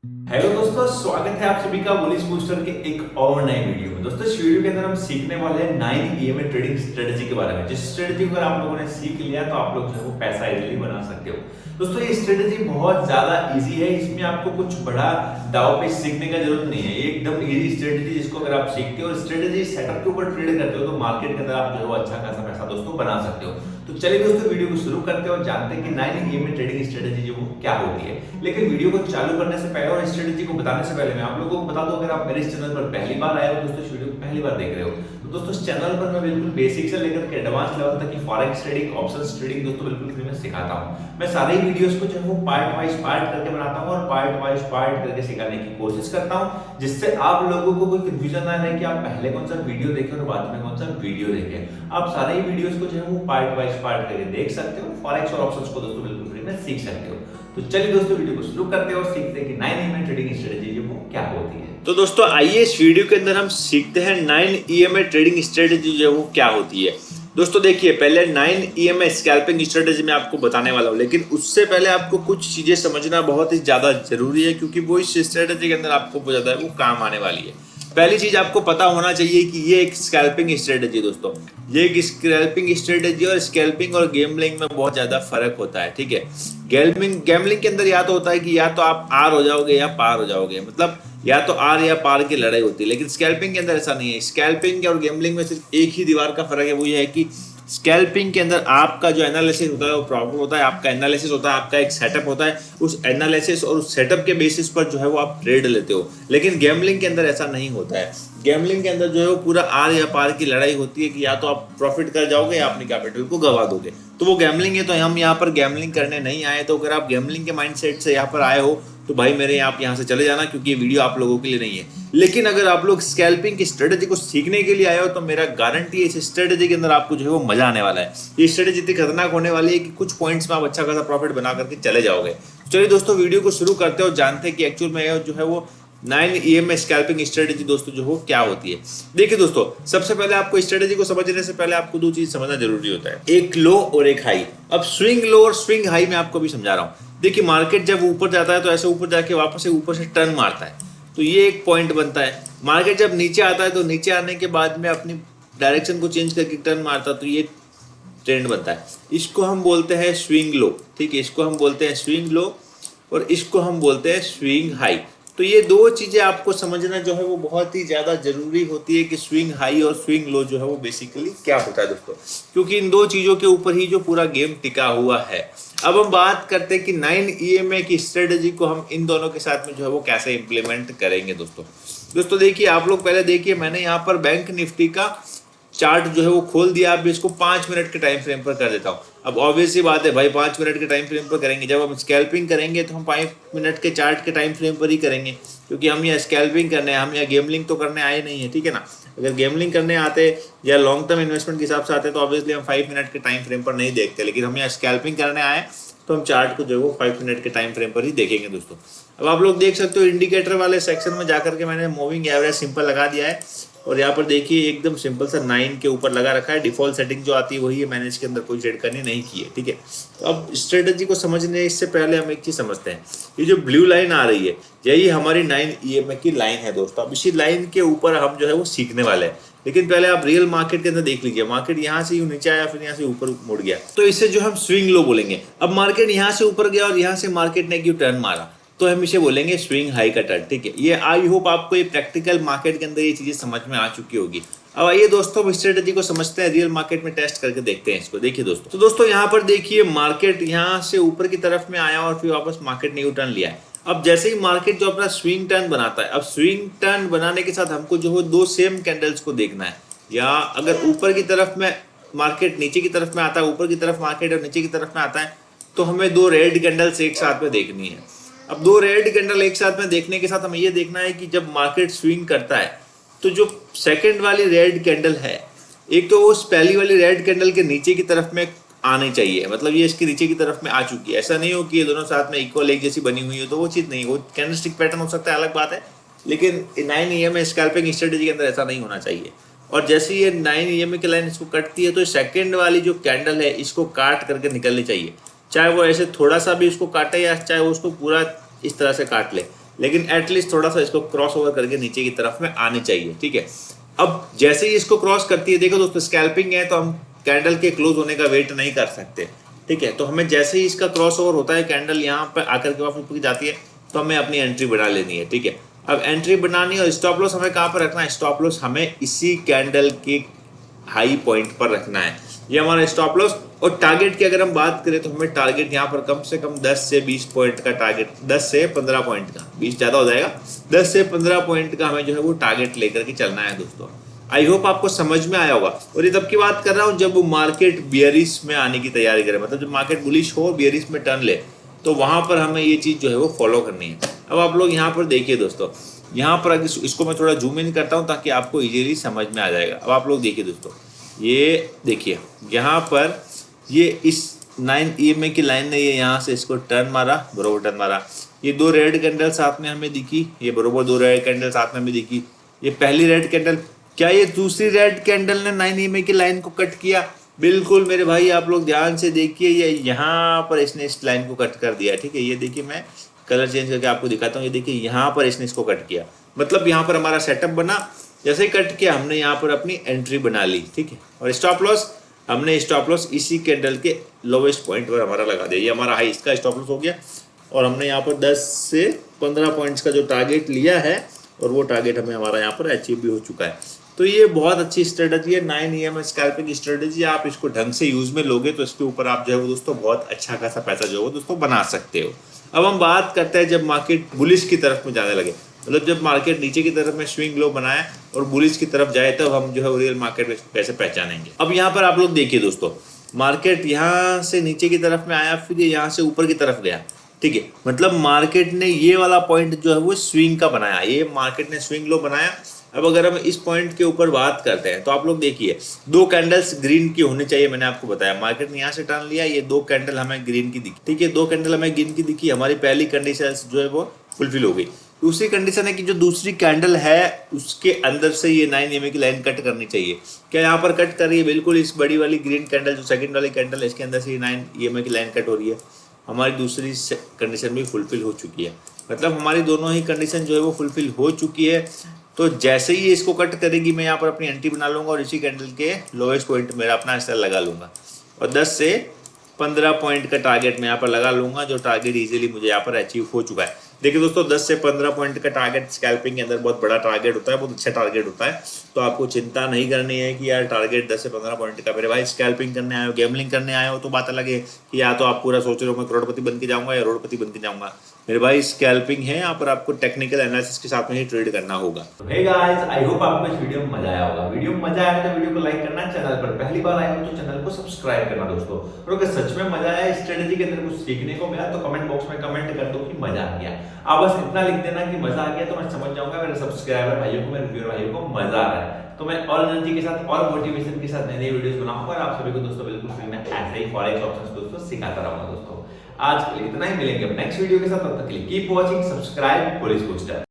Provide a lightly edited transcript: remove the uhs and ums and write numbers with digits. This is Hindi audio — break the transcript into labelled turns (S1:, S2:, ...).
S1: हेलो दोस्तों, स्वागत है आप सभी का बुलिश बूस्टर के एक और नए वीडियो में। दोस्तों इस वीडियो के अंदर हम सीखने वाले हैं 9 ईएमआई ट्रेडिंग स्ट्रेटजी के बारे में। जिस स्ट्रेटजी को अगर आप लोगों ने सीख लिया तो आप लोग जो है वो पैसा इजीली बना सकते हो। दोस्तों ये स्ट्रेटजी बहुत ज्यादा इजी है, इसमें आपको कुछ बड़ा दाव पे सीखने का जरूरत नहीं है। एकदम इजी स्ट्रेटजी जिसको अगर आप सीखते हो और स्ट्रेटजी सेटअप के ऊपर ट्रेड करते हो तो मार्केट के अंदर आप जो है वो अच्छा खासा पैसा दोस्तों बना सकते हो। तो चलिए दोस्तों वीडियो को शुरू करते हैं और जानते हैं कि 9 ईएमआई ट्रेडिंग स्ट्रेटजी जो वो क्या होती है। लेकिन वीडियो को चालू करने से पहले और स्ट्रेटजी को बताने से पहले मैं आप लोगों को बता दूं, अगर आप मेरे इस चैनल पर पहली बार आए हो दोस्तों, इस वीडियो को पहली बार देख रहे हो तो दोस्तों इस चैनल पर मैं बिल्कुल बेसिक से लेकर के एडवांस लेवल तक की फॉरेक्स ट्रेडिंग, ऑप्शंस ट्रेडिंग दोस्तों बिल्कुल फ्री में सिखाता हूं। मैं सारे ही वीडियोस को जो है वो पार्ट वाइज पार्ट करके बनाता हूं और पार्ट वाइज पार्ट करके सिखाने की कोशिश करता हूं, जिससे आप लोगों को कोई कंफ्यूजन ना रहे कि आप पहले कौन सा वीडियो देखें और बाद में कौन सा वीडियो देखें। आप सारे ही वीडियोस को जो है वो पार्ट वाइज पार्ट करके देख सकते हो, फॉरेक्स और ऑप्शंस को दोस्तों बिल्कुल फ्री में सीख सकते हो। तो चलिए दोस्तों वीडियो को शुरू करते हैं और सीखते हैं कि 9 ईएमआई ट्रेडिंग स्ट्रेटजी जो वो क्या होती है। तो दोस्तों आइए इस वीडियो के अंदर हम सीखते हैं 9 ईएमआई ट्रेडिंग स्ट्रेटजी जो है वो क्या होती है। दोस्तों देखिए, पहले 9 ईएमआई स्कैल्पिंग स्ट्रेटजी मैं आपको बताने वाला हूं, लेकिन उससे पहले आपको कुछ चीजें समझना बहुत ही ज्यादा जरूरी है, क्योंकि वो इस स्ट्रेटजी के अंदर आपको बहुत ज्यादा वो काम आने वाली है। पहली चीज आपको पता होना चाहिए कि ये एक स्कैल्पिंग स्ट्रेटजी दोस्तों, ये एक स्कैल्पिंग स्ट्रेटजी और स्कैल्पिंग और गैम्बलिंग में बहुत ज्यादा फर्क होता है। ठीक है, गैम्बलिंग के अंदर या तो होता है कि या तो आप आर हो जाओगे या पार हो जाओगे, मतलब या तो आर या पार की लड़ाई होती है। लेकिन स्कैल्पिंग के अंदर ऐसा नहीं है। स्कैल्पिंग और गैम्बलिंग में सिर्फ एक ही दीवार का फर्क है, वो ये है कि स्कैल्पिंग के अंदर आपका जो एनालिसिस होता है वो प्रॉपर होता है, आपका एनालिसिस होता है, आपका एक सेटअप होता है, उस एनालिसिस और उस सेटअप के बेसिस पर जो है वो आप ट्रेड लेते हो। लेकिन गैम्बलिंग के अंदर ऐसा नहीं होता है। गैम्बलिंग के अंदर जो है वो पूरा आर या पार की लड़ाई होती है कि या तो आप प्रॉफिट कर जाओगे या अपनी कैपिटल को गवा दोगे। तो वो गैम्बलिंग है। तो हम यहाँ पर गैम्बलिंग करने नहीं आए। तो अगर आप गैम्बलिंग के माइंडसेट से यहाँ पर आए हो तो भाई मेरे आप यहाँ से चले जाना, क्योंकि ये वीडियो आप लोगों के लिए नहीं है। लेकिन अगर आप लोग स्कैल्पिंग की स्ट्रेटजी को सीखने के लिए आए हो तो मेरा गारंटी है इस स्ट्रेटजी के अंदर आपको जो है वो मजा आने वाला है। ये स्ट्रेटजी इतनी खतरनाक होने वाली है कि कुछ पॉइंट्स में आप अच्छा खासा प्रॉफिट बना करके चले जाओगे। चलिए दोस्तों वीडियो को शुरू करते हो, जानते हैं कि एक्चुअल में जो है वो 9 ईएमआई स्कैल्पिंग स्ट्रेटजी दोस्तों जो हो क्या होती है। देखिए दोस्तों, सबसे पहले आपको स्ट्रेटजी को समझने से पहले आपको दो चीज समझना जरूरी होता है, एक लो और एक हाई। अब स्विंग लो और स्विंग हाई मैं आपको भी समझा रहा हूँ। देखिए, मार्केट जब ऊपर जाता है तो ऐसे ऊपर जाके वापस से ऊपर से टर्न मारता है, तो ये एक पॉइंट बनता है। मार्केट जब नीचे आता है तो नीचे आने के बाद में अपनी डायरेक्शन को चेंज करके टर्न मारता है, तो ये ट्रेंड बनता है। इसको हम बोलते हैं स्विंग लो। ठीक है, इसको हम बोलते हैं स्विंग लो और इसको हम बोलते हैं स्विंग हाई। तो ये दो चीजें आपको समझना जो है वो बहुत ही ज्यादा जरूरी होती है कि स्विंग हाई और स्विंग लो जो है वो बेसिकली क्या होता है दोस्तों, क्योंकि इन दो चीजों के ऊपर ही जो पूरा गेम टिका हुआ है। अब हम बात करते हैं कि 9 ईएमआई की स्ट्रेटजी को हम इन दोनों के साथ में जो है वो कैसे इंप्लीमेंट करेंगे दोस्तों देखिए, आप लोग पहले देखिए, मैंने यहाँ पर बैंक निफ्टी का चार्ट जो है वो खोल दिया। अब इसको 5 मिनट के टाइम फ्रेम पर कर देता हूँ। अब ऑब्वियस सी बात है भाई, 5 मिनट के टाइम फ्रेम पर करेंगे। जब हम स्कैल्पिंग करेंगे तो हम 5 मिनट के चार्ट के टाइम फ्रेम पर ही करेंगे, क्योंकि हम यहाँ स्कैल्पिंग करने हैं, हम यहाँ गेमलिंग तो करने आए नहीं है। ठीक है ना, अगर गेमलिंग करने आते या लॉन्ग टर्म इन्वेस्टमेंट के हिसाब से आते तो ऑब्वियसली हम 5 मिनट के टाइम फ्रेम पर नहीं देखते। लेकिन हम यहाँ स्कैल्पिंग करने आए तो हम चार्ट को जो है वो 5 मिनट के टाइम फ्रेम पर ही देखेंगे दोस्तों। अब आप लोग देख सकते हो इंडिकेटर वाले सेक्शन में जाकर के मैंने मूविंग एवरेज सिंपल लगा दिया है और यहाँ पर देखिए एकदम सिंपल सा 9 के ऊपर लगा रखा है। डिफॉल्ट सेटिंग जो आती है वही है, मैंने इसके अंदर कोई सेट करनी नहीं की है। ठीक है, तो अब स्ट्रेटजी को समझने इससे पहले हम एक चीज समझते हैं। ये जो ब्लू लाइन आ रही है यही हमारी 9 ईएमआई की लाइन है दोस्तों। अब इसी लाइन के ऊपर हम जो है वो सीखने वाले हैं। लेकिन पहले आप रियल मार्केट के अंदर देख लीजिए, मार्केट यहाँ से नीचे आया फिर यहाँ से ऊपर मुड़ गया, तो इसे जो हम स्विंग लो बोलेंगे। अब मार्केट यहाँ से ऊपर गया और यहाँ से मार्केट ने क्यों टर्न मारा, तो हम इसे बोलेंगे स्विंग हाई का टर्न। ठीक है, ये आई होप आपको ये प्रैक्टिकल मार्केट के अंदर ये चीजें समझ में आ चुकी होगी। अब आइए दोस्तों हम स्ट्रेटजी को समझते हैं, रियल मार्केट में टेस्ट करके देखते हैं इसको। देखिए दोस्तों, तो दोस्तों यहाँ पर देखिए मार्केट यहाँ से ऊपर की तरफ में आया और फिर वापस मार्केट ने यू टर्न लिया है। अब जैसे ही मार्केट जो अपना स्विंग टर्न बनाता है, अब स्विंग टर्न बनाने के साथ हमको जो है दो सेम कैंडल्स को देखना है। या अगर ऊपर की तरफ में मार्केट नीचे की तरफ में आता है, ऊपर की तरफ मार्केट और नीचे की तरफ में आता है, तो हमें दो रेड कैंडल्स एक साथ में देखनी है। अब दो रेड कैंडल एक साथ में देखने के साथ हमें ये देखना है कि जब मार्केट स्विंग करता है तो जो सेकंड वाली रेड कैंडल है, एक तो उस पहली वाली रेड कैंडल के नीचे की तरफ में आनी चाहिए, मतलब ये इसके नीचे की तरफ में आ चुकी है। ऐसा नहीं हो कि ये दोनों साथ में इक्वल एक जैसी बनी हुई हो, तो वो चीज़ नहीं, वो कैंडलस्टिक पैटर्न हो सकता है, अलग बात है। लेकिन 9 ईएमआई स्कैल्पिंग स्ट्रेटजी के अंदर ऐसा नहीं होना चाहिए। और जैसे ये 9 ईएमआई की लाइन इसको कटती है तो सेकंड वाली जो कैंडल है इसको काट करके निकलनी चाहिए, चाहे वो ऐसे थोड़ा सा भी उसको काटे या चाहे वो उसको पूरा इस तरह से काट ले। लेकिन एटलीस्ट थोड़ा सा इसको क्रॉस ओवर करके नीचे की तरफ में आनी चाहिए, ठीक है। अब जैसे ही इसको क्रॉस करती है, देखो दोस्तों स्कैल्पिंग है तो हम कैंडल के क्लोज होने का वेट नहीं कर सकते, ठीक है। तो हमें जैसे ही इसका क्रॉस ओवर होता है, कैंडल यहाँ पर आकर के वापस ऊपर जाती है, तो हमें अपनी एंट्री बना लेनी है, ठीक है। अब एंट्री बनानी है और स्टॉप लॉस हमें कहाँ पर रखना है, स्टॉप लॉस हमें इसी कैंडल के हाई पॉइंट पर रखना है, ये हमारा स्टॉप लॉस। और टारगेट की अगर हम बात करें तो हमें टारगेट यहाँ पर कम से कम 10 से 20 पॉइंट का टारगेट, 10 से 15 पॉइंट का, 20 ज़्यादा हो जाएगा, 10 से 15 पॉइंट का हमें जो है वो टारगेट लेकर के चलना है दोस्तों। आई होप आपको समझ में आया होगा। और ये तब की बात कर रहा हूँ जब मार्केट बियरिश में आने की तैयारी करे, मतलब जब मार्केट बुलिश हो बियरिश में टर्न ले, तो वहां पर हमें ये चीज़ जो है वो फॉलो करनी है। अब आप लोग यहाँ पर देखिए दोस्तों, यहाँ पर अगर इसको मैं थोड़ा जूम इन करता हूँ ताकि आपको इजीली समझ में आ जाएगा। अब आप लोग देखिए दोस्तों, ये देखिए यहाँ पर ये इस 9 EMA की लाइन ने ये यहाँ से इसको टर्न मारा, बरोबर टर्न मारा, ये दो रेड कैंडल साथ में हमें दिखी, ये बरोबर दो रेड कैंडल साथ में हमें दिखी, ये पहली रेड कैंडल, क्या ये दूसरी रेड कैंडल ने 9 EMA की लाइन को कट किया? बिल्कुल मेरे भाई, आप लोग ध्यान से देखिए, ये यहाँ पर इसने इस लाइन को कट कर दिया, ठीक है। ये देखिए मैं कलर चेंज करके आपको दिखाता हूँ, ये देखिए यहाँ पर इसने इसको कट किया, मतलब यहाँ पर हमारा सेटअप बना, जैसे ही कट किया हमने यहाँ पर अपनी एंट्री बना ली, ठीक है। और स्टॉप लॉस, हमने स्टॉप लॉस इसी कैंडल के लोवेस्ट पॉइंट पर हमारा लगा दिया, ये हमारा हाई, इसका स्टॉप लॉस हो गया। और हमने यहाँ पर 10 से 15 पॉइंट्स का जो टारगेट लिया है, और वो टारगेट हमें हमारा यहाँ पर अचीव भी हो चुका है। तो ये बहुत अच्छी स्ट्रेटजी है, 9 EMA स्कैल्पिंग स्ट्रेटजी। आप इसको ढंग से यूज में लोगे तो इसके ऊपर आप जो है वो दोस्तों बहुत अच्छा खासा पैसा जो है वो दोस्तों बना सकते हो। अब हम बात करते हैं जब मार्केट बुलिश की तरफ में जाने लगे, मतलब जब मार्केट नीचे की तरफ में स्विंग लो बनाए और बुलिश की तरफ जाए, तब हम जो है रियल मार्केट में कैसे पहचानेंगे। अब यहाँ पर आप लोग देखिए दोस्तों, मार्केट यहाँ से नीचे की तरफ में आया, फिर ये यहाँ से ऊपर की तरफ गया, ठीक है। मतलब मार्केट ने ये वाला पॉइंट जो है वो स्विंग का बनाया, ये मार्केट ने स्विंग लो बनाया। अब अगर हम इस पॉइंट के ऊपर बात करते हैं तो आप लोग देखिए, दो कैंडल्स ग्रीन की होनी चाहिए, मैंने आपको बताया। मार्केट ने यहाँ से टर्न लिया, ये दो कैंडल हमें ग्रीन की दिखी, ठीक है, दो कैंडल हमें ग्रीन की दिखी, हमारी पहली कंडीशन जो है वो फुलफिल हो गई। दूसरी कंडीशन है कि जो दूसरी कैंडल है उसके अंदर से ये 9 EMA की लाइन कट करनी चाहिए। क्या यहाँ पर कट कर रही है? बिल्कुल, इस बड़ी वाली ग्रीन कैंडल जो सेकंड वाली कैंडल है, इसके अंदर से ये 9 EMA की लाइन कट हो रही है। हमारी दूसरी कंडीशन भी फुलफिल हो चुकी है, मतलब हमारी दोनों ही कंडीशन जो है वो फुलफिल हो चुकी है। तो जैसे ही इसको कट करेगी, मैं यहाँ पर अपनी एंट्री बना लूंगा और इसी कैंडल के लोएस्ट पॉइंट मेरा अपना हिस्सा लगा लूंगा, और 10 से 15 पॉइंट का टारगेट मैं यहाँ पर लगा लूंगा, जो टारगेट इजीली मुझे यहाँ पर अचीव हो चुका है। देखिए दोस्तों, 10 से 15 पॉइंट का टारगेट स्कैल्पिंग के अंदर बहुत बड़ा टारगेट होता है, बहुत अच्छा टारगेट होता है। तो आपको चिंता नहीं करनी है कि यार टारगेट 10 से 15 पॉइंट का, मेरे भाई स्कैल्पिंग करने आए हो, गैम्बलिंग करने आए हो तो बात अलग है कि या तो आप पूरा सोच रहे हो मैं करोड़पति बन के जाऊंगा या रोडपति बन के जाऊंगा। मेरे भाई स्कैल्पिंग है, यहाँ पर आपको टेक्निकल एनालिसिस के साथ में ही ट्रेड करना होगा।
S2: हे गाइस, आई होप आपको इस वीडियो में मजा आया होगा। वीडियो में मजा आया तो वीडियो को लाइक करना, चैनल पर पहली बार आए हो तो चैनल को सब्सक्राइब करना दोस्तों। और अगर सच में मजा आया, स्ट्रेटजी के अंदर कुछ सीखने को मिला, तो कमेंट बॉक्स में कमेंट कर दो कि मजा आ गया। आप बस इतना लिख देना कि मजा आ गया, तो मैं समझ जाऊंगा मेरे सब्सक्राइबर भाइयों को, मेरे व्यूअर भाइयों को मजा आ रहा है। तो मैं और एनर्जी के साथ और मोटिवेशन के साथ नई नई वीडियोस बनाऊंगा और आप सभी को दोस्तों बिल्कुल फ्री में ऐसे ही फॉरेक्स ऑप्शंस दोस्तों सिखाता रहूंगा दोस्तों। आज के लिए इतना ही, मिलेंगे अब नेक्स्ट वीडियो के साथ, तब तक के लिए keep watching, subscribe Polish booster.